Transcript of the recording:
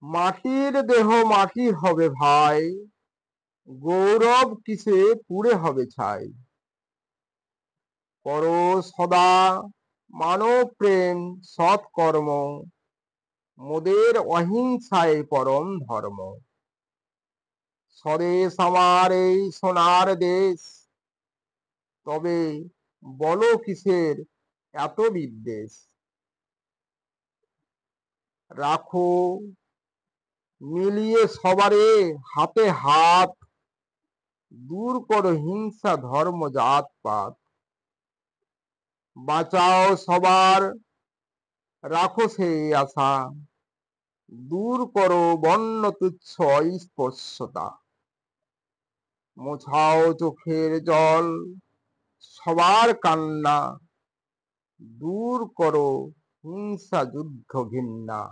মাটির দেহ মাটি হবে ভাই, গৌরব কিসে পুড়ে হবে ছাই। করো সদা মানব প্রেম সৎকর্ম, মোদের অহিংসায় পরম ধর্ম। স্বদেশ আমার এই সোনার দেশ, তবে বলো কিসের এত বিদ্বেষ। রাখো মিলিয়ে সবারে হাতে হাত, দূর করো হিংসা ধর্ম জাত পাত। বাঁচাও সবার রাখো সেই আশা, দূর করো বন্য তুচ্ছ অস্পৃশ্যতা। মোছাও চোখের জল সবার কান্না, দূর করো হিংসা যুদ্ধ ঘৃণা।